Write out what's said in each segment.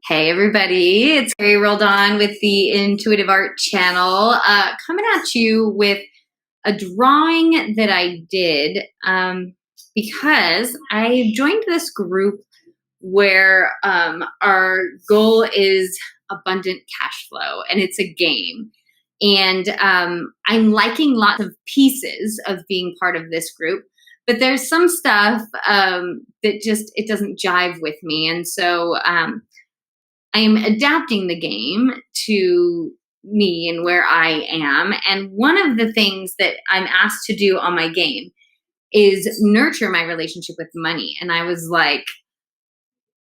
Hey everybody, it's Carrie Rolled On with the Intuitive Art channel, coming at you with a drawing that I did because I joined this group where our goal is abundant cash flow, and it's a game. And I'm liking lots of pieces of being part of this group, but there's some stuff that just, it doesn't jive with me. And so I am adapting the game to me and where I am. And one of the things that I'm asked to do on my game is nurture my relationship with money. And I was like,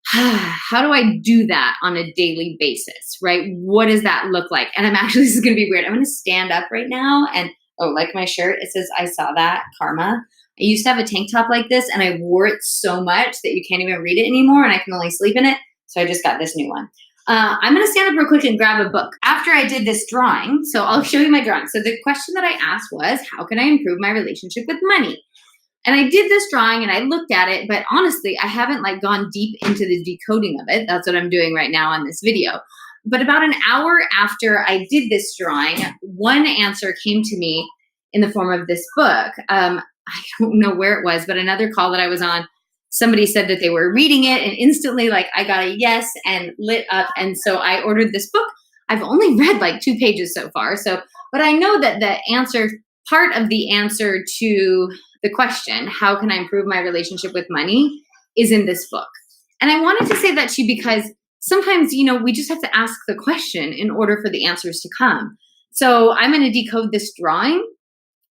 how do I do that on a daily basis, right? What does that look like? And I'm actually, this is going to be weird. I'm going to stand up right now and, oh, like my shirt, it says, I saw that, karma. I used to have a tank top like this and I wore it so much that you can't even read it anymore and I can only sleep in it. So I just got this new one. I'm going to stand up real quick and grab a book. After I did this drawing, so I'll show you my drawing. So the question that I asked was, how can I improve my relationship with money? And I did this drawing and I looked at it, but honestly, I haven't gone deep into the decoding of it. That's what I'm doing right now on this video. But about an hour after I did this drawing, one answer came to me in the form of this book. I don't know where it was, but another call that I was on, somebody said that they were reading it and instantly I got a yes and lit up. And so I ordered this book. I've only read 2 pages so far. But I know that the answer, part of the answer to the question, how can I improve my relationship with money, is in this book. And I wanted to say that to you because sometimes, we just have to ask the question in order for the answers to come. So I'm going to decode this drawing,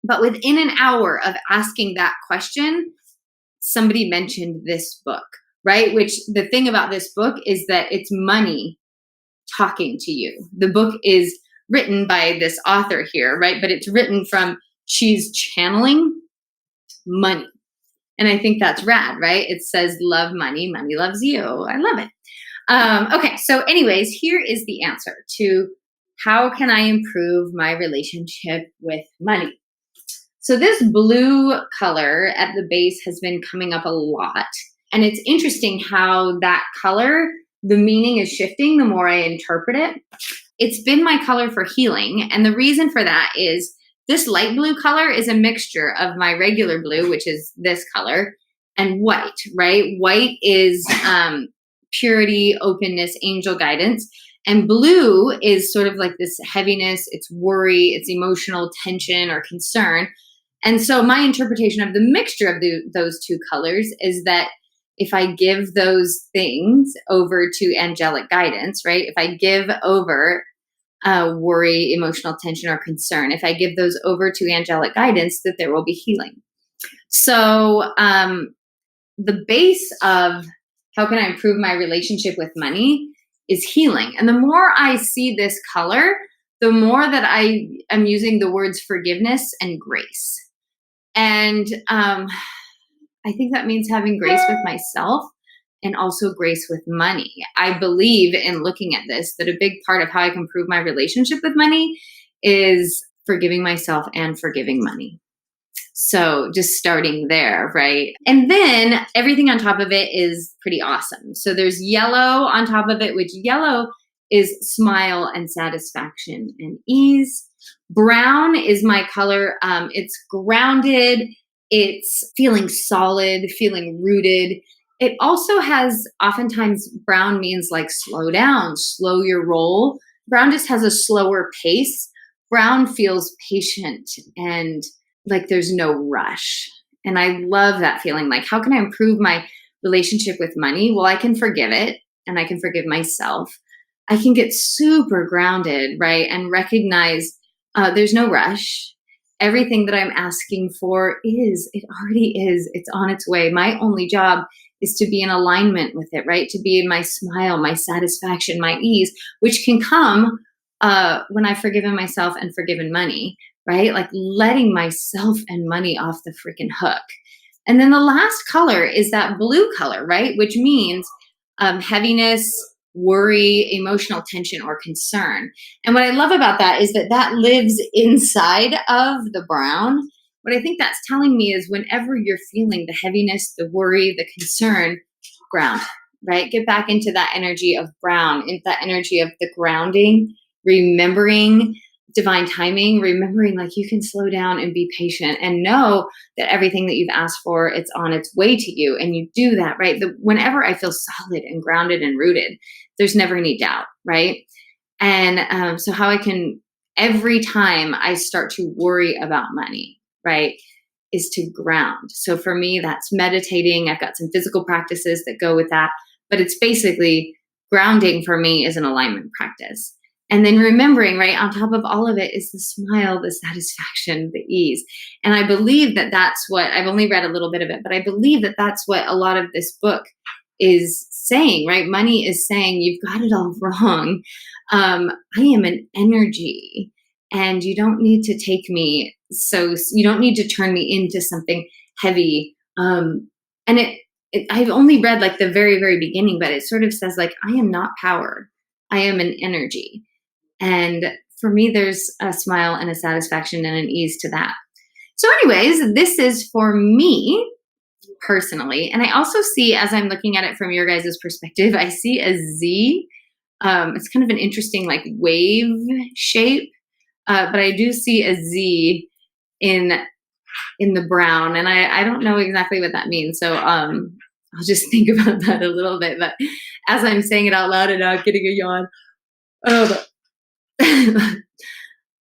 but within an hour of asking that question, somebody mentioned this book, right? Which the thing about this book is that it's money talking to you. The book is written by this author here, right? But it's written from, she's channeling money. And I think that's rad, right? It says, love money, money loves you. I love it. Okay, so anyways, here is the answer to how can I improve my relationship with money? So this blue color at the base has been coming up a lot. And it's interesting how that color, the meaning is shifting the more I interpret it. It's been my color for healing. And the reason for that is this light blue color is a mixture of my regular blue, which is this color, and white, right? White is purity, openness, angel guidance. And blue is sort of like this heaviness, it's worry, it's emotional tension or concern. And so my interpretation of the mixture of those two colors is that if I give those things over to angelic guidance, right? If I give over worry, emotional tension, or concern, if I give those over to angelic guidance, that there will be healing. So the base of how can I improve my relationship with money is healing. And the more I see this color, the more that I am using the words forgiveness and grace. And I think that means having grace with myself and also grace with money. I believe in looking at this, that a big part of how I can improve my relationship with money is forgiving myself and forgiving money. So just starting there, right? And then everything on top of it is pretty awesome. So there's yellow on top of it, which yellow is smile and satisfaction and ease. Brown is my color. It's grounded. It's feeling solid, feeling rooted. It also has, oftentimes brown means slow down, slow your roll. Brown just has a slower pace. Brown feels patient and there's no rush. And I love that feeling. How can I improve my relationship with money? Well, I can forgive it and I can forgive myself. I can get super grounded, right? And recognize there's no rush. Everything that I'm asking for it already is, it's on its way. My only job is to be in alignment with it, right? To be in my smile, my satisfaction, my ease, which can come when I've forgiven myself and forgiven money, right? Letting myself and money off the freaking hook. And then the last color is that blue color, right? Which means heaviness, worry, emotional tension, or concern. And what I love about that is that lives inside of the brown. What I think that's telling me is whenever you're feeling the heaviness, the worry, the concern, ground. right? Get back into that energy of brown, into that energy of the grounding, remembering divine timing, remembering like you can slow down and be patient and know that everything that you've asked for, it's on its way to you. And you do that, right? Whenever I feel solid and grounded and rooted, there's never any doubt, right? And so how I can, every time I start to worry about money, right, is to ground. So for me, that's meditating. I've got some physical practices that go with that, but it's basically grounding for me is an alignment practice. And then remembering, right, on top of all of it is the smile, the satisfaction, the ease. And I believe that that's what, I've only read a little bit of it, but I believe that that's what a lot of this book is saying, right? Money is saying, you've got it all wrong. I am an energy, and you don't need to take me. So you don't need to turn me into something heavy. And I've only read like the very, very beginning, but it sort of says like, I am not power. I am an energy. And for me, there's a smile and a satisfaction and an ease to that. So anyways, this is for me personally. And I also see, as I'm looking at it from your guys' perspective, I see a Z. It's kind of an interesting like wave shape. But I do see a Z in the brown. And I don't know exactly what that means. So I'll just think about that a little bit. But as I'm saying it out loud and now I'm getting a yawn.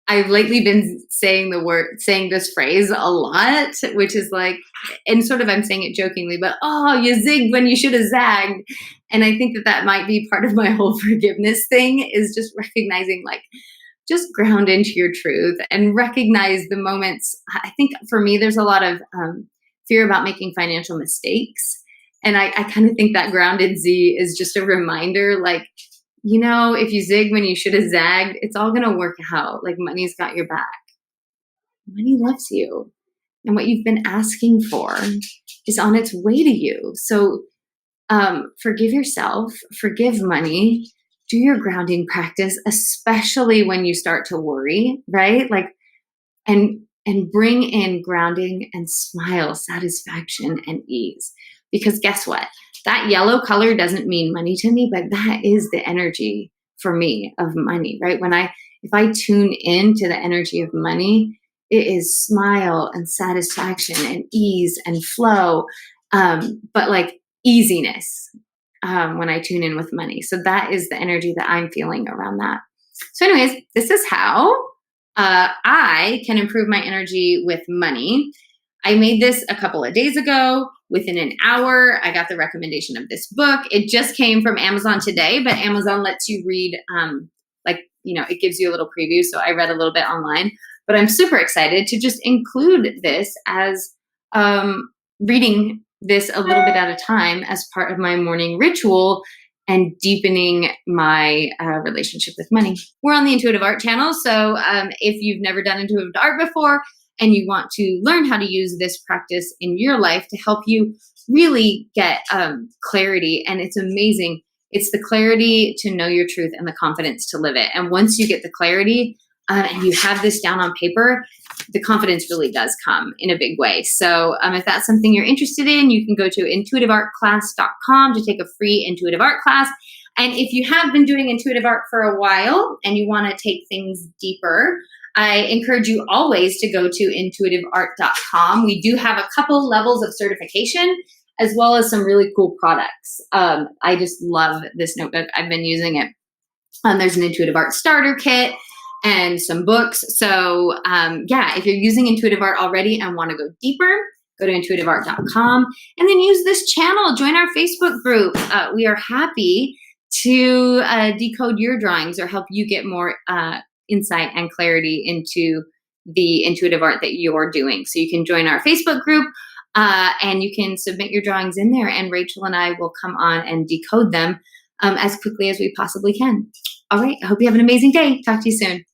I've lately been saying this phrase a lot, which is like, and sort of I'm saying it jokingly, but you zigged when you should have zagged. And I think that might be part of my whole forgiveness thing, is just recognizing like, just ground into your truth and recognize the moments. I think for me, there's a lot of fear about making financial mistakes. And I kind of think that grounded Z is just a reminder, like, if you zig when you should have zagged, it's all going to work out. Like money's got your back. Money loves you. And what you've been asking for is on its way to you. So forgive yourself, forgive money, do your grounding practice, especially when you start to worry, right? Like, and bring in grounding and smile, satisfaction and ease. Because guess what? That yellow color doesn't mean money to me, but that is the energy for me of money, right? If I tune into the energy of money, it is smile and satisfaction and ease and flow, but like easiness when I tune in with money. So that is the energy that I'm feeling around that. So anyways, this is how I can improve my energy with money. I made this a couple of days ago. Within an hour, I got the recommendation of this book. It just came from Amazon today, but Amazon lets you read, it gives you a little preview. So I read a little bit online, but I'm super excited to just include this as reading this a little bit at a time as part of my morning ritual and deepening my relationship with money. We're on the Intuitive Art channel. So if you've never done intuitive art before, and you want to learn how to use this practice in your life to help you really get clarity. And it's amazing. It's the clarity to know your truth and the confidence to live it. And once you get the clarity and you have this down on paper, the confidence really does come in a big way. So if that's something you're interested in, you can go to intuitiveartclass.com to take a free intuitive art class. And if you have been doing intuitive art for a while and you want to take things deeper, I encourage you always to go to intuitiveart.com. We do have a couple levels of certification as well as some really cool products. I just love this notebook. I've been using it. There's an intuitive art starter kit and some books. So if you're using intuitive art already and want to go deeper, go to intuitiveart.com and then use this channel. Join our Facebook group. We are happy to decode your drawings or help you get more insight and clarity into the intuitive art that you're doing. So you can join our Facebook group and you can submit your drawings in there, and Rachel and I will come on and decode them as quickly as we possibly can. All right. I hope you have an amazing day. Talk to you soon.